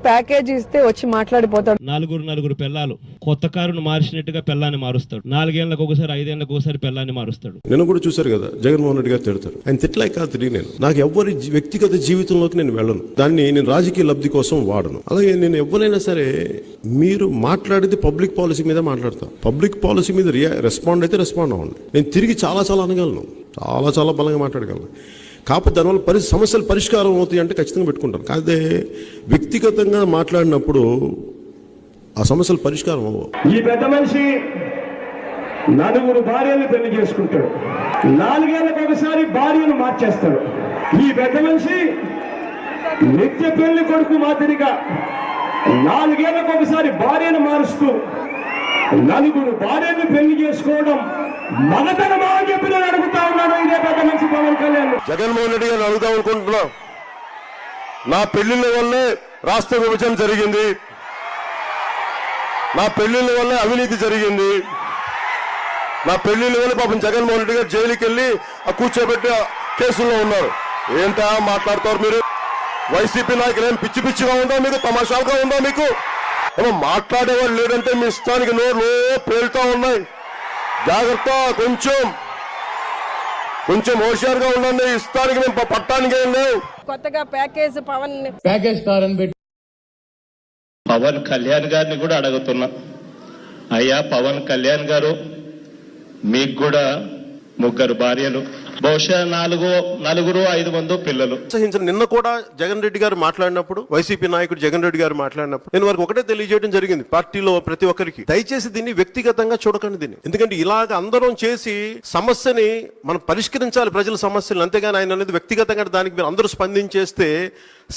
Package ఇస్తే వచ్చి మాట్లాడిపోతాడు. నలుగురు పిల్లలు కొత్త కారును మార్చినట్టుగా పిల్లాన్ని మారుస్తాడు. 4 ఏళ్లకు ఒకసారి 5 ఏళ్లకు ఒకసారి పిల్లాన్ని మారుస్తాడు. నేను కూడా చూశారు కదా, జగన్మోహన్ రెడ్డి గారు తిడతారు. ఆయన తిట్టలే కాదు తిరిగి నేను నాకు ఎవరి వ్యక్తిగత జీవితంలోకి నేను వెళ్ళను, దాన్ని నేను రాజకీయ లబ్ధి కోసం వాడను. అలాగే నేను ఎవరైనా సరే మీరు మాట్లాడేది పబ్లిక్ పాలసీ మీద మాట్లాడతాం. పబ్లిక్ పాలసీ మీద రెస్పాండ్ అయితే రెస్పాండ్ అవ్వండి. నేను తిరిగి చాలా అనగలను, చాలా బలంగా మాట్లాడగలను. కాకపోతే దానివల్ల సమస్యలు పరిష్కారం అవుతాయి అంటే ఖచ్చితంగా పెట్టుకుంటాను. కాదే వ్యక్తిగతంగా మాట్లాడినప్పుడు ఆ సమస్యలు పరిష్కారం అవ్వవు. ఈ పెద్ద మనిషి 4 భార్యలు పెళ్లి చేసుకుంటాడు, 4 ఏళ్లకు ఒకసారి భార్యను మార్చేస్తాడు. ఈ పెద్ద మనిషి నిత్య పెళ్లి కొడుకు మాదిరిగా 4 ఏళ్లకు ఒకసారి భార్యను మారుస్తూ 4 భార్యను పెళ్లి చేసుకోవడం మగతనమా అని చెప్పి నేను అడుగుతా ఉన్నాను. ఇదే పెద్ద మనిషి పవన్ కళ్యాణ్. జగన్మోహన్ రెడ్డి గారిని అడుగుదాం అనుకుంటున్నా. నా పెళ్లిళ్ళ వల్లే రాష్ట్ర విభజన జరిగింది, నా పెళ్లిళ్ళ వల్లే అవినీతి జరిగింది, నా పెళ్లిళ్ళ వల్ల పాపం జగన్మోహన్ రెడ్డి గారు జైలుకి వెళ్ళి ఆ కూర్చోబెట్టి కేసుల్లో ఉన్నారు. ఏంటా మాట్లాడతారు మీరు? వైసీపీ నాయకులు ఏం పిచ్చిగా ఉందా మీకు? తమాషాలుగా ఉందా మీకు? ఏమో మాట్లాడేవాళ్ళు లేదంటే మీ ఇష్టానికి నోరు పేలుతా ఉన్నాయి. జాగ్రత్త, కొంచెం హోషియారుగా ఉండండి. ఇష్టానికి మేము పట్టానికి ఏం లేవు. కొత్తగా ప్యాకేజ్ పవన్ కళ్యాణ్ గారిని కూడా అడుగుతున్నా, అయ్యా పవన్ కళ్యాణ్ గారు, మీకు కూడా 3 భార్యలు, బహుశా 4-5 మంది పిల్లలు. నిన్న కూడా జగన్ రెడ్డి గారు మాట్లాడినప్పుడు, వైసీపీ నాయకుడు జగన్ రెడ్డి గారు మాట్లాడినప్పుడు నేను వారికి ఒకటే తెలియజేయడం జరిగింది, పార్టీలో ప్రతి ఒక్కరికి దయచేసి దీన్ని వ్యక్తిగతంగా చూడకండి దీన్ని. ఎందుకంటే ఇలాగ అందరం చేసి సమస్యని మనం పరిష్కరించాలి, ప్రజల సమస్యలు. అంతేగాని ఆయన అనేది వ్యక్తిగతంగా దానికి మీరు అందరూ స్పందించేస్తే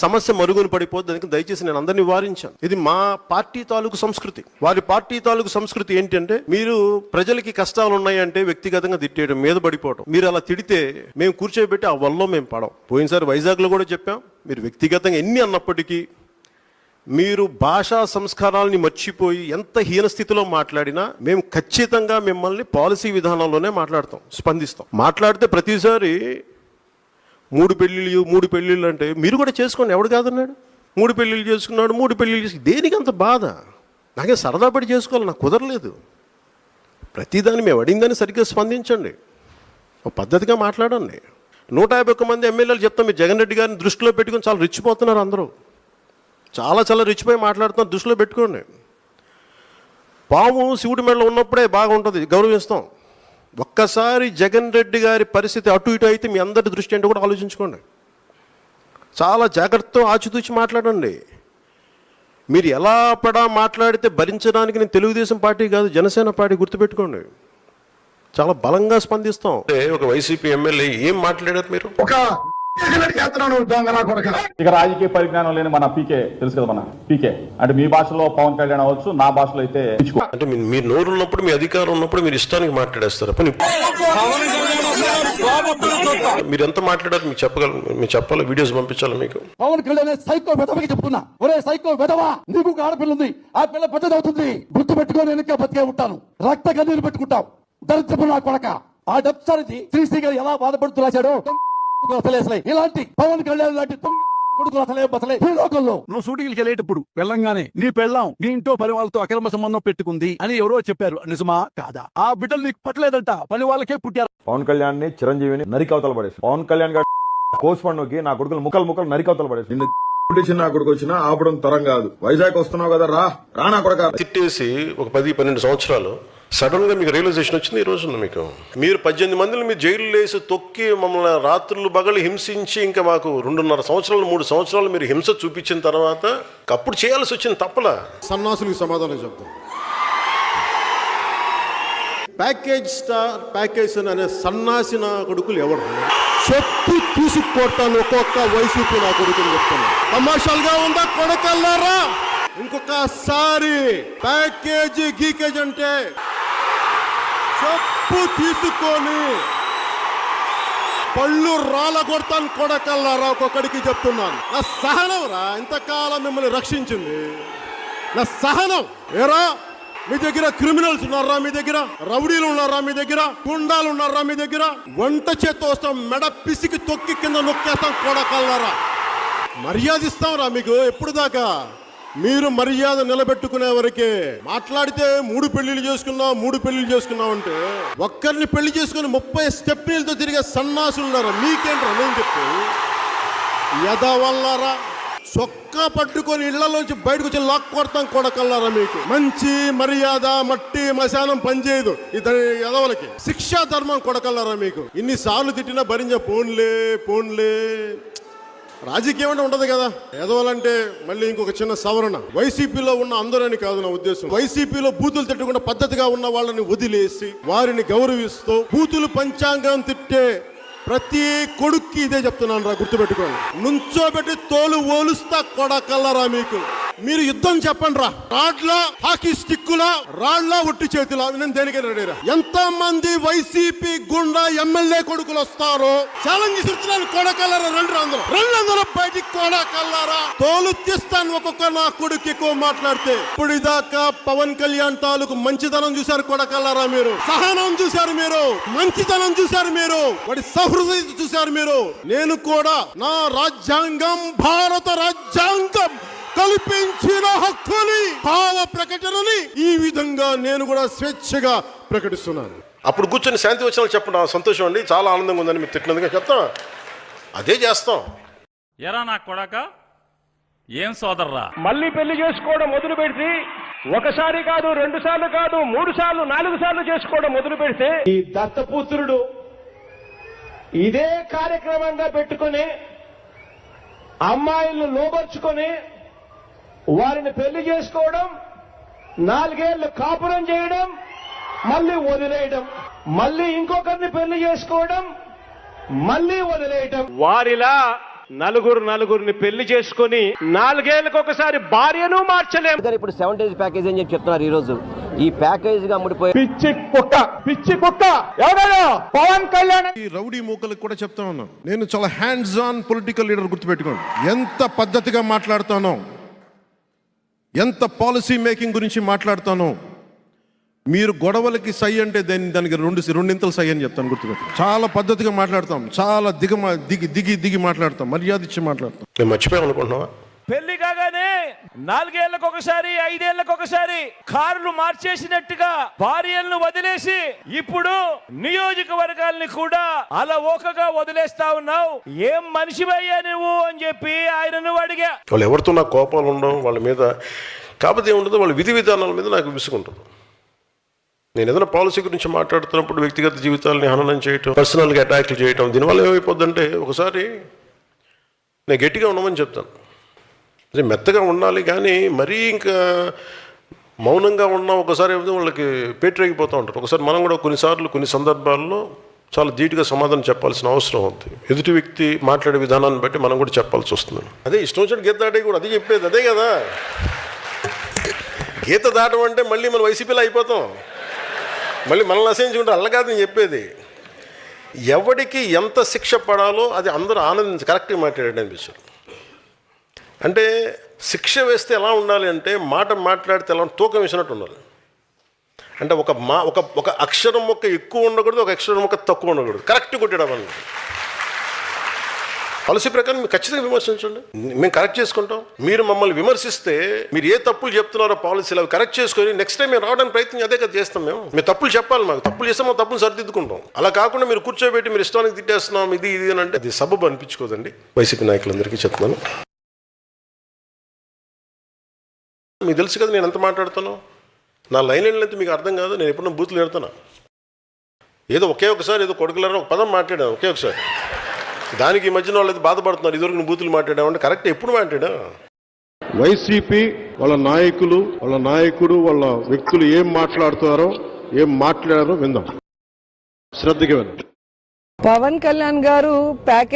సమస్య మరుగున పడిపోద్ది. దానికి దయచేసి నేను అందరినీ వారించాను. ఇది మా పార్టీ తాలూకు సంస్కృతి. వారి పార్టీ తాలూకు సంస్కృతి ఏంటంటే మీరు ప్రజలకి కష్టాలు ఉన్నాయంటే వ్యక్తిగతంగా తిట్టేయడం, మీద పడిపోవడం. మీరు అలా తిడితే మేము కూర్చోబెట్టి ఆ వల్ల మేము పడం. పోయినసారి వైజాగ్లో కూడా చెప్పాం, మీరు వ్యక్తిగతంగా ఎన్ని అన్నప్పటికీ మీరు భాషా సంస్కారాలని మర్చిపోయి ఎంత హీన స్థితిలో మాట్లాడినా మేము ఖచ్చితంగా మిమ్మల్ని పాలసీ విధానంలోనే మాట్లాడతాం, స్పందిస్తాం. మాట్లాడితే ప్రతిసారి 3 పెళ్ళిళ్ళు అంటే మీరు కూడా చేసుకోండి, ఎవడు కాదన్నాడు? 3 పెళ్ళిళ్ళు చేసుకున్నాడు, 3 పెళ్ళిళ్ళు చేసుకు దేనికి అంత బాధ? నాకే సరదా పడి చేసుకోవాలి, నాకు కుదరలేదు. ప్రతిదాన్ని మేము అడిగిందని సరిగ్గా స్పందించండి, ఒక పద్ధతిగా మాట్లాడండి. 151 మంది ఎమ్మెల్యేలు చెప్తాం, మీరు జగన్ రెడ్డి గారిని దృష్టిలో పెట్టుకుని చాలా రెచ్చిపోతున్నారు. అందరూ చాలా రెచ్చిపోయి మాట్లాడుతున్నారు, దృష్టిలో పెట్టుకోండి. పాము శివుడి మెడలో ఉన్నప్పుడే బాగుంటుంది, గౌరవిస్తాం. ఒక్కసారి జగన్ రెడ్డి గారి పరిస్థితి అటు ఇటు అయితే మీ అందరి దృష్టి ఏంటో కూడా ఆలోచించుకోండి. చాలా జాగ్రత్తతో ఆచితూచి మాట్లాడండి. మీరు ఎలా మాట్లాడితే భరించడానికి నేను తెలుగుదేశం పార్టీ కాదు, జనసేన పార్టీ, గుర్తుపెట్టుకోండి. చాలా బలంగా స్పందిస్తాం. ఒక వైసీపీ ఎమ్మెల్యే ఏం మాట్లాడారు మీరు? ఇక రాజకీయ పరిజ్ఞానం లేని మన పీకే తెలుసు కదా, మన పీకే అంటే మీ భాషలో పవన్ కళ్యాణ్ అవ్వచ్చు, నా భాషలో అయితే అంటే మీరు నోరు ఉన్నప్పుడు, మీ అధికారం ఉన్నప్పుడు మీరు ఇష్టానికి మాట్లాడేస్తారు. మీరు ఎంత మాట్లాడారు మీకు చెప్పగలరు, మీరు చెప్పాలి, వీడియోస్ పంపించాలి మీకు. పవన్ కళ్యాణ్ సైకో వెధవకి చెప్తున్నా, ఒరే సైకో వెధవా, నీకు ఒక ఆడపిల్ల ఉంది, ఆ పిల్ల పెద్దదవుతుంది, గుర్తు పెట్టుకొని వెనక బతికే ఉంటాను, రక్త కన్నీరు పెట్టుకుంటావు, దరిద్రపు నా కొడక. ఆ డబ్సారిది శ్రీశ్రీ గారు ఎలా బాధపడుతూ రాశాడో, ఇలాంటి పవన్ కళ్యాణ్ లాంటి నువ్వు షూటింగ్కి వెళ్ళేటప్పుడు వెళ్ళంగానే నీ పెళ్ళాం నీ ఇంట్లో పని వాళ్ళతో అక్రమ సంబంధం పెట్టుకుంది అని ఎవరో చెప్పారు, నిజమా కాదా? ఆ బిడ్డలు నీకు పట్టలేదంట, పని వాళ్ళకే పుట్టారు. పవన్ కళ్యాణ్ ని, చిరంజీవిని నరికవతలు పడేసి, పవన్ కళ్యాణ్ గారు కోచ్ పండుగకి నా కొడుకులు ముక్కలు నరికవతలు పడేసి, నా కొడుకు వచ్చినా ఆపడం తరం కాదు. వైజాగ్ వస్తున్నావు కదా, రా నా కొడుక తిట్టేసి ఒక 10-12 సంవత్సరాలు సడన్ గా మీకు రియలైజేషన్ వచ్చింది. ఈ రోజున మీరు 18 మందిని మీరు జైలు వేసి తొక్కి మమ్మల్ని రాత్రులు పగలు హింసించి ఇంకా మాకు 2.5 సంవత్సరాలు 3 సంవత్సరాలు మీరు హింస చూపించిన తర్వాత అప్పుడు చేయాల్సి వచ్చింది తప్పలా. సన్నాసులకు సమాధానం చెప్తాం. ప్యాకేజ్ అనే సన్నాసి నా కొడుకులు ఎవరు చెప్పు తీసుకొట్టాను ఒక్కొక్క వైసీపీ నా కొడుకుని చెప్తాను. తమాషాలుగా ఉందా కొడకల్లారా? ఇంకొకసారి ప్యాకేజ్ అంటే చెప్పు తీసుకొని పళ్ళు రాళ్ళ కొడతాను కొడకల్లారా, ఒక్కొక్కడికి చెప్తున్నాను. నా సహనం రా ఇంతకాలం మిమ్మల్ని రక్షించింది, నా సహనం. ఏరా మీ దగ్గర క్రిమినల్స్ ఉన్నారా? మీ దగ్గర రౌడీలు ఉన్నారా? మీ దగ్గర గుండాలు ఉన్నారా? మీ దగ్గర వంట చేత్తో వస్తాం, మెడ పిసికి తొక్కి కింద నొక్కేస్తాం కొడకల్లారా. మర్యాద ఇస్తాంరా మీకు ఎప్పుడు దాకా? మీరు మర్యాద నిలబెట్టుకునే వరకే. మాట్లాడితే 3 పెళ్లిళ్ళు చేసుకున్నాం అంటే ఒక్కరిని పెళ్లి చేసుకుని 30 స్టెప్నీలతో తిరిగే సన్నాసులున్నారా? మీకేంట్రా నేను చెప్పి యదవల్లారా? చొక్కా పట్టుకొని ఇళ్లలోంచి బయటకు వచ్చి లాక్ కొడతాం కొడకల్లారా? మీకు మంచి మర్యాద మట్టి మశానం పనిచేయదు. ఇతని యదవలకి శిక్షా ధర్మం కొడకల్లారా? మీకు ఇన్నిసార్లు తిట్టినా భరించే పోన్లే. రాజకీయం అంటే ఉండదు కదా. ఎదవాలంటే మళ్ళీ ఇంకొక చిన్న సవరణ. వైసీపీలో ఉన్న అందరని కాదు నా ఉద్దేశం. వైసీపీలో బూతులు తిట్టకుండా పద్ధతిగా ఉన్న వాళ్ళని వదిలేసి వారిని గౌరవిస్తూ బూతులు పంచాంగం తిట్టే ప్రతి కొడుక్కి ఇదే చెప్తున్నాను రా, గుర్తుపెట్టుకోండి. నుంచోబెట్టి తోలు ఓలుస్తా కొడకల్లరా మీకు. మీరు యుద్ధం చెప్పండి రా. రాడ్లా హాకీ స్టిక్కులా రాళ్లా ఒట్టి చేతిలా నేను దేనికైనా రెడీరా. ఎంత మంది వైసీపీ గుండా ఎమ్మెల్యే కొడుకులు వస్తారో ఛాలెంజ్ ఇస్తున్నాను. కొడకల్లరా రండి అందరూ బయటికి కొడకల్లారా. తోలు తీస్తాను ఒక్కొక్క నా కొడుకు ఎక్కువ మాట్లాడితే. ఇప్పుడు దాకా పవన్ కళ్యాణ్ తాలూకు మంచితనం చూశారు కొడకల్లారా మీరు. సహనం చూశారు మీరు, మంచితనం చూశారు మీరు, వాడి సహృదయత చూశారు మీరు. నేను కూడా నా రాజ్యాంగం, భారత రాజ్యాంగం కల్పించిన హక్కుని, భావ ప్రకటనని ఈ విధంగా నేను కూడా స్వేచ్ఛగా ప్రకటిస్తున్నాను. అప్పుడు కూర్చొని శాంతి వచ్చిన చెప్పండి, సంతోషం అండి, చాలా ఆనందంగా ఉందని మీరు తిట్టినందుకు చెప్తాం. అదే చేస్తాం. ఎరా నా కొడక ఏం సోదర్రా? మళ్ళీ పెళ్లి చేసుకోవడం మొదలు పెడితే ఒకసారి కాదు, 2 సార్లు కాదు, 3 సార్లు 4 సార్లు చేసుకోవడం మొదలు పెడితే ఈ దత్తపుత్రుడు ఇదే కార్యక్రమంగా పెట్టుకుని అమ్మాయిలను లోబర్చుకొని వారిని పెళ్లి చేసుకోవడం, 4 ఏళ్లు కాపురం చేయడం, మళ్ళీ వదిలేయడం, మళ్ళీ ఇంకొకరిని పెళ్లి చేసుకోవడం, మళ్ళీ వదిలేయడం. వారిలా నలుగురిని పెళ్లి చేసుకుని 4 ఏళ్లకు ఒకసారి భార్యను మార్చలేం. ఇప్పుడు 7 days ప్యాకేజ్ అని చెప్పి చెప్తున్నారు. ఈ రోజు ఈ ప్యాకేజ్ గా ముడిపోయి పిచ్చి కుక్క ఎవరో పవన్ కళ్యాణ్. ఈ రౌడీ మూకలకు కూడా చెప్తా ఉన్నాను, నేను చాలా హ్యాండ్స్ ఆన్ పొలిటికల్ లీడర్. గుర్తుపెట్టుకోండి, ఎంత పద్ధతిగా మాట్లాడతానో, ఎంత పాలసీ మేకింగ్ గురించి మాట్లాడతానో. మీరు గొడవలకి సై అంటే దానికి రెండింతలు సై అని చెప్తాను. గుర్తుపెట్టు. చాలా పద్ధతిగా మాట్లాడతాం, చాలా దిగి మాట్లాడతాం, మర్యాద ఇచ్చి మాట్లాడతాం. నేను మర్చిపోయాం అనుకుంటున్నావా? పెళ్లి కాగానే 4 ఏళ్లకు ఒకసారి, 5 ఏళ్లకు ఒకసారి కార్లు మార్చేసినట్టుగా భార్యలను వదిలేసి ఇప్పుడు నియోజకవర్గాల్ని కూడా అలా ఓకగా వదిలేస్తా ఉన్నావు. ఏం మనిషివయ్యా నువ్వు అని చెప్పి ఆయనను అడిగా. వాళ్ళు ఎవరితో నాకు కోపాలు ఉండవు వాళ్ళ మీద. కాకపోతే ఏముంటుందో వాళ్ళ విధి విధానాల మీద నాకు విసుకుంటుంది. నేను ఏదైనా పాలసీ గురించి మాట్లాడుతున్నప్పుడు వ్యక్తిగత జీవితాలని హననం చేయటం, పర్సనల్గా అటాక్లు చేయటం, దీనివల్ల ఏమైపోద్దంటే ఒకసారి నేను గట్టిగా ఉండమని చెప్తాను, మెత్తగా ఉండాలి. కానీ మరీ ఇంకా మౌనంగా ఉన్నా ఒకసారి ఏమైతే వాళ్ళకి పేటరేగిపోతూ ఉంటారు. ఒకసారి మనం కూడా కొన్ని సందర్భాల్లో చాలా ధీటుగా సమాధానం చెప్పాల్సిన అవసరం ఉంది. ఎదుటి వ్యక్తి మాట్లాడే విధానాన్ని బట్టి మనం కూడా చెప్పాల్సి వస్తుంది. అదే ఇష్టం వచ్చినట్టు గీత దాటే కూడా అదే చెప్పేది అదే కదా. గీత దాటం అంటే మళ్ళీ మనం వైసీపీలో అయిపోతాం, మళ్ళీ మనల్ని అసహించుకుంటారు. అల్ల కాదు నేను చెప్పేది. ఎవడికి ఎంత శిక్ష పడాలో అది అందరూ ఆనందించి కరెక్ట్గా మాట్లాడండి అనిపిస్తుంది. అంటే శిక్ష వేస్తే ఎలా ఉండాలి అంటే మాట్లాడితే ఎలా తూకం వేసినట్టు ఉండాలి. అంటే ఒక అక్షరం మొక్క ఎక్కువ ఉండకూడదు, ఒక అక్షరం మొక్క తక్కువ ఉండకూడదు, కరెక్ట్ కొట్టడం అన్నది. పాలసీ ప్రకారం మీరు ఖచ్చితంగా విమర్శించండి, మేము కరెక్ట్ చేసుకుంటాం. మీరు మమ్మల్ని విమర్శిస్తే మీరు ఏ తప్పులు చెప్తున్నారో పాలసీలు అవి కరెక్ట్ చేసుకొని నెక్స్ట్ టైం మేము రావడానికి ప్రయత్నం అదే కదా చేస్తాం. మేము తప్పులు చెప్పాలి, మాకు తప్పులు చేస్తే మా తప్పులు సరిదిద్దుకుంటాం. అలా కాకుండా మీరు కూర్చోబెట్టి మీరు ఇష్టానికి తిట్టేస్తున్నాం ఇది అని అంటే అది సబబు అనిపించుకోదండి. వైసీపీ నాయకులందరికీ చెప్తున్నాను, మీకు తెలుసు కదా నేను ఎంత మాట్లాడుతాను. నా లైన్ ఏంటంటే మీకు అర్థం కాదు. నేను ఎప్పుడన్నా బూతులు పెడతాను, ఏదో ఒకే ఒకసారి ఏదో కొడుకులారా ఒక పదం మాట్లాడాను ఒకే ఒకసారి. దానికి ఈ మధ్యన వాళ్ళు బాధపడుతున్నారు, ఇదివరకు నువ్వు బూతులు మాట్లాడామంటే కరెక్ట్ ఎప్పుడు మాట్లాడా. వైసీపీ వాళ్ళ నాయకుడు వాళ్ళ వ్యక్తులు ఏం మాట్లాడారో విందాం, శ్రద్ధగా విందాం. పవన్ కళ్యాణ్ గారు ప్యాకేజ్